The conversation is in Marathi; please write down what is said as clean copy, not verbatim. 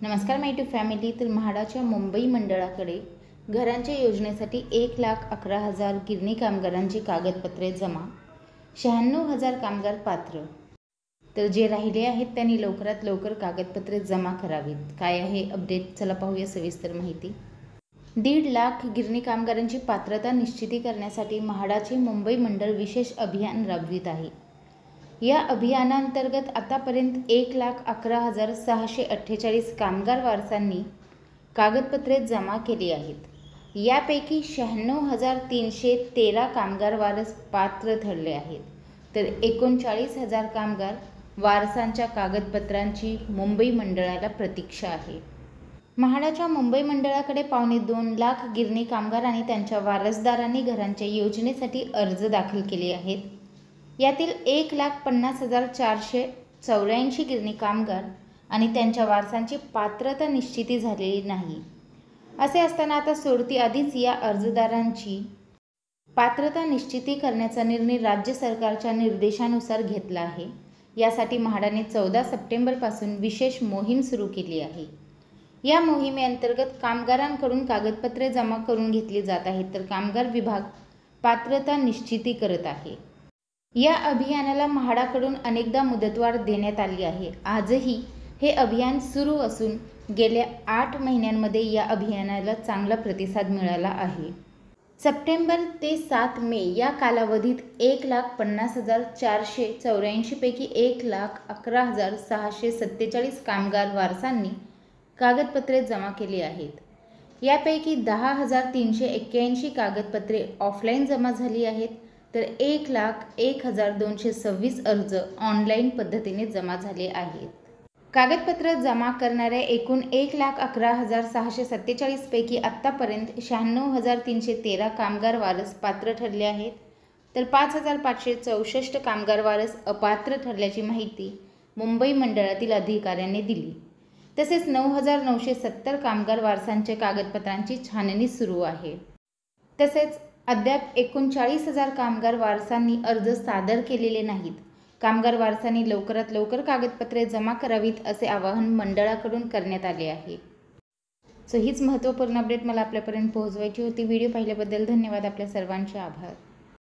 नमस्कार माय टू फॅमिली। तर म्हाडाच्या मुंबई मंडळाकडे घरांच्या योजनेसाठी 1,11,000 गिरणी कामगारांची कागदपत्रे जमा, 96,000 कामगार पात्र। तर जे राहिले आहेत त्यांनी लवकरात लवकर कागदपत्रे जमा करावीत। काय आहे अपडेट, चला पाहूया सविस्तर माहिती। 1.5 लाख गिरणी कामगारांची पात्रता निश्चिती करण्यासाठी म्हाडाचे मुंबई मंडळ विशेष अभियान राबवित आहे। या अभियानांतर्गत आतापर्यंत 1,11,648 कामगार वारसांनी कागदपत्रे जमा केली आहेत। यापैकी 96,313 कामगार वारस पात्र ठरले आहेत, तर 39,000 कामगार वारसांच्या कागदपत्रांची मुंबई मंडळाला प्रतीक्षा आहे। म्हाडाच्या मुंबई मंडळाकडे 2.25 लाख गिरणी कामगार आणि त्यांच्या वारसदारांनी घरांच्या योजनेसाठी अर्ज दाखल केले आहेत। यातील 1,50,484 गिरणी कामगार आणि त्यांच्या वारसांची पात्रता निश्चिती झालेली नाही। असे असताना आता सोडती आधीच या अर्जदारांची पात्रता निश्चिती करण्याचा निर्णय राज्य सरकारच्या निर्देशानुसार घेतला आहे। यासाठी म्हाडाने 14 सप्टेंबरपासून विशेष मोहीम सुरू केली आहे। या मोहिमेअंतर्गत कामगारांकडून कागदपत्रे जमा करून घेतली जात आहेत, तर कामगार विभाग पात्रता निश्चिती करत आहे। या अभियानाला म्हाडाकडून अनेकदा मुदतवाढ देण्यात आली आहे। आजही हे अभियान सुरू असून गेल्या 8 महिन्यांमध्ये या अभियानाला चांगला प्रतिसाद मिळाला आहे। सप्टेंबर ते 7 मे या कालावधीत 1,50,484 पैकी 1,11,647 कामगार वारसांनी कागदपत्रे जमा केली आहेत। यापैकी 10,381 कागदपत्रे ऑफलाईन जमा झाली आहेत, तर 1,01,226 अर्ज ऑनलाईन पद्धतीने जमा झाले आहेत। कागदपत्र जमा करणाऱ्या एकूण 1,11,647 पैकी आत्तापर्यंत 96,313 कामगार वारस पात्र ठरले आहेत, तर 5,564 कामगार वारस अपात्र ठरल्याची माहिती मुंबई मंडळातील अधिकाऱ्यांनी दिली। तसेच 9,970 कामगार वारसांच्या कागदपत्रांची छाननी सुरू आहे। तसेच अद्याप 39,000 कामगार वारसांनी अर्ज सादर केलेले नाहीत। कामगार वारसांनी लवकरात लवकर कागदपत्रे जमा करावीत असे आवाहन मंडळाकडून करण्यात आले आहे। हीच महत्त्वपूर्ण अपडेट मला आपल्यापर्यंत पोहोचवायची होती। व्हिडिओ पाहिल्याबद्दल धन्यवाद। आपल्या सर्वांचे आभार।